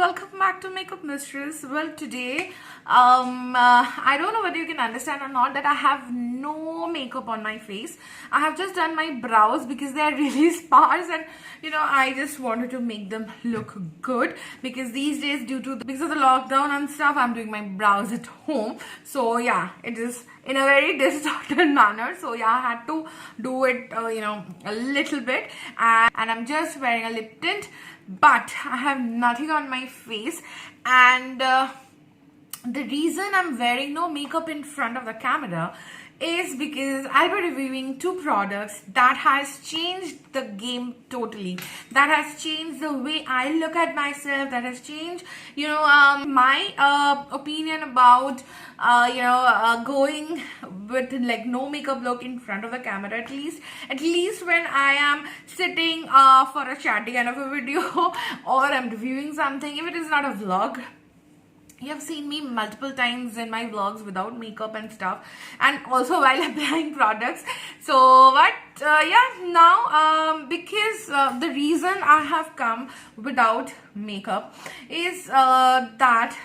welcome back to Makeup Mistress. Well, today, I don't know whether you can understand or not that I have no makeup on my face. I have just done my brows because they are really sparse, and I just wanted to make them look good because these days, because of the lockdown and stuff, I'm doing my brows at home. So yeah, it is in a very distorted manner. So yeah, I had to do it, a little bit, and I'm just wearing a lip tint, but I have nothing on my face. And the reason I'm wearing no makeup in front of the camera is because I'll be reviewing two products that has changed the game totally, that has changed the way I look at myself, that has changed my opinion about going with like no makeup look in front of the camera, at least when I am sitting for a chatty kind of a video or I'm reviewing something. If it is not a vlog, you have seen me multiple times in my vlogs without makeup and stuff, and also while applying products. So now because the reason I have come without makeup is that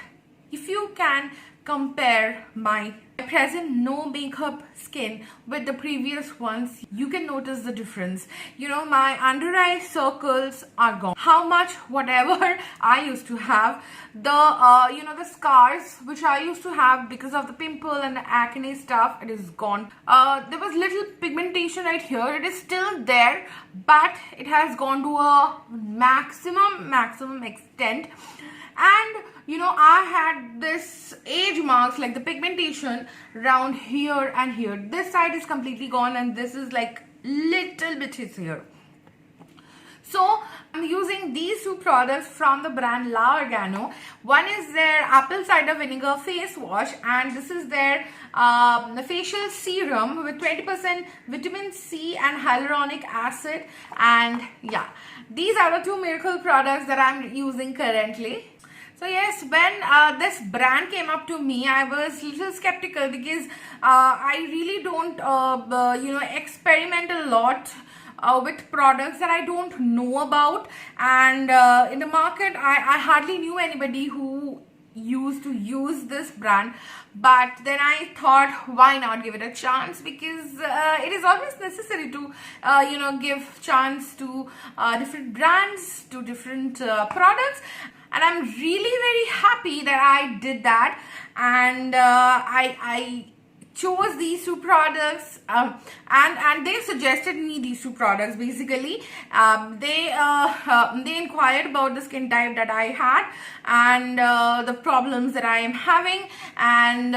if you can compare my present no makeup skin with the previous ones, you can notice the difference. My under eye circles are gone. How much whatever I used to have, the scars which I used to have because of the pimple and the acne stuff, it is gone. There was little pigmentation right here. It is still there, but it has gone to a maximum extent. And I had this age marks, like the pigmentation around here and here. This side is completely gone, and this is like little bit is here. So I'm using these two products from the brand ORGANO. One is their apple cider vinegar face wash, and this is their facial serum with 20% vitamin C and hyaluronic acid. And yeah, these are the two miracle products that I'm using currently. So yes, when this brand came up to me, I was a little skeptical because I really don't, experiment a lot with products that I don't know about. And in the market, I hardly knew anybody who used to use this brand. But then I thought, why not give it a chance, because it is always necessary to give chance to different brands, to different products. And I'm really very happy that I did that, and I chose these two products, and they suggested me these two products. Basically, they inquired about the skin type that I had and the problems that I am having, and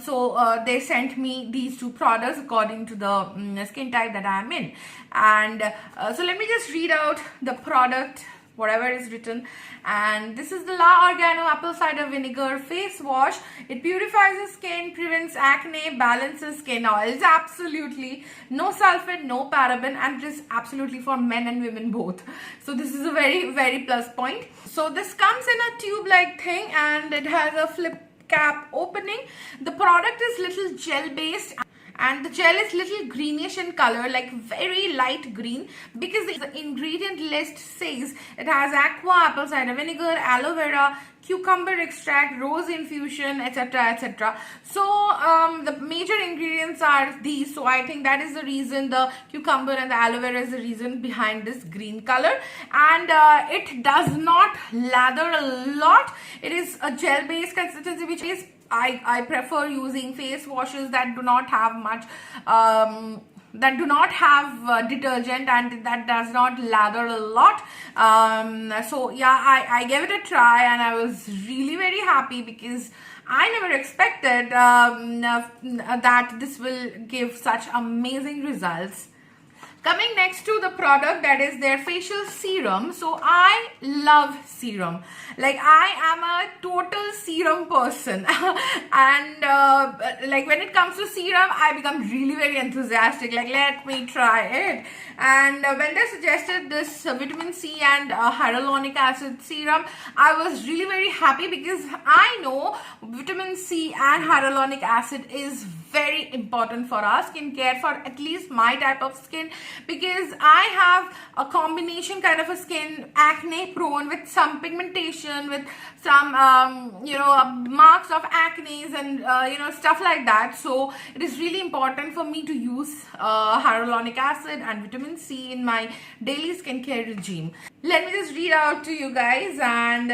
so they sent me these two products according to the skin type that I am in. And so let me just read out the product, whatever is written. And this is the ORGANO apple cider vinegar face wash. It purifies the skin, prevents acne, balances skin oils. Absolutely no sulfate, no paraben, and it is absolutely for men and women both. So this is a very, very plus point. So this comes in a tube like thing, and it has a flip cap opening. The product is little gel based, and the gel is little greenish in color, like very light green, because the ingredient list says it has aqua, apple cider vinegar, aloe vera, cucumber extract, rose infusion, etc, etc. So the major ingredients are these. So I think that is the reason the cucumber and the aloe vera is the reason behind this green color. And it does not lather a lot. It is a gel based consistency, which is I prefer using face washes that do not have much detergent, and that does not lather a lot. So yeah, I gave it a try, and I was really very happy because I never expected that this will give such amazing results. Coming next to the product, that is their facial serum. So I love serum. Like, I am a total serum person. And like when it comes to serum, I become really very enthusiastic. Like, let me try it. And when they suggested this vitamin C and hyaluronic acid serum, I was really very happy because I know vitamin C and hyaluronic acid is very important for our skincare, for at least my type of skin, because I have a combination kind of a skin, acne prone with some pigmentation, with some marks of acne and stuff like that. So it is really important for me to use hyaluronic acid and vitamin C in my daily skincare regime. Let me just read out to you guys, and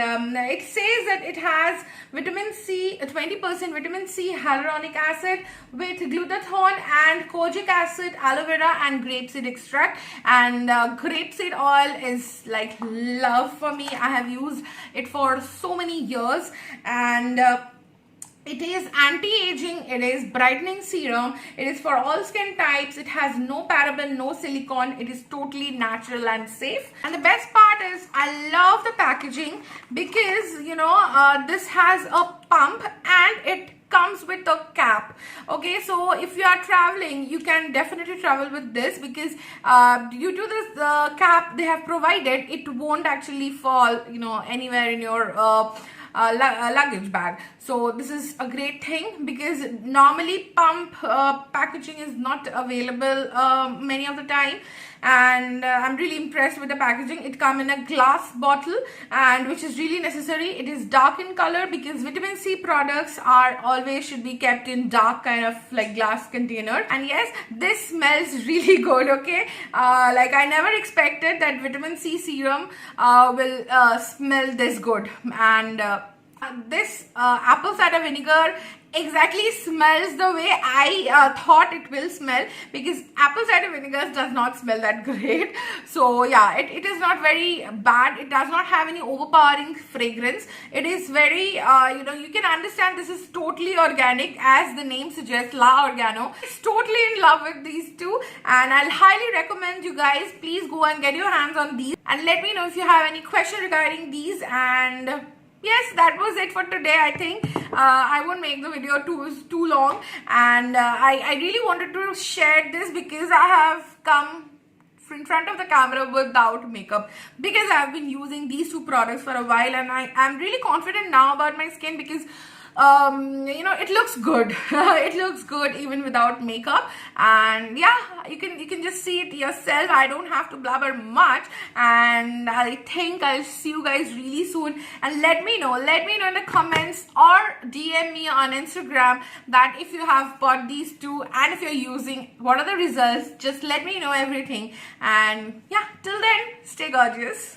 it says that it has vitamin C, 20% vitamin C, hyaluronic acid with glutathione and kojic acid, aloe vera and grapeseed extract. And grapeseed oil is like love for me. I have used it for so many years, and it is anti-aging, it is brightening serum, it is for all skin types, it has no paraben, no silicone, it is totally natural and safe. And the best part is I love the packaging, because this has a pump and it comes with a cap. Okay, so if you are traveling, you can definitely travel with this, because due to this cap they have provided, it won't actually fall anywhere in your luggage bag. So this is a great thing, because normally pump packaging is not available many of the time, and I'm really impressed with the packaging. It comes in a glass bottle, and which is really necessary. It is dark in color, because vitamin C products are always should be kept in dark kind of like glass container. And yes, this smells really good. Okay, like I never expected that vitamin C serum will smell this good. And this apple cider vinegar exactly smells the way I thought it will smell, because apple cider vinegar does not smell that great. So yeah, it is not very bad. It does not have any overpowering fragrance. It is very you can understand this is totally organic, as the name suggests, La Organo. It's totally in love with these two, and I'll highly recommend you guys, please go and get your hands on these, and let me know if you have any question regarding these. And yes, that was it for today. I think I won't make the video too long, and I really wanted to share this, because I have come in front of the camera without makeup, because I have been using these two products for a while, and I am really confident now about my skin, because it looks good. It looks good even without makeup. And yeah, you can just see it yourself. I don't have to blabber much, and I think I'll see you guys really soon. And let me know in the comments, or DM me on Instagram, that if you have bought these two and if you're using, what are the results. Just let me know everything. And yeah, till then, stay gorgeous.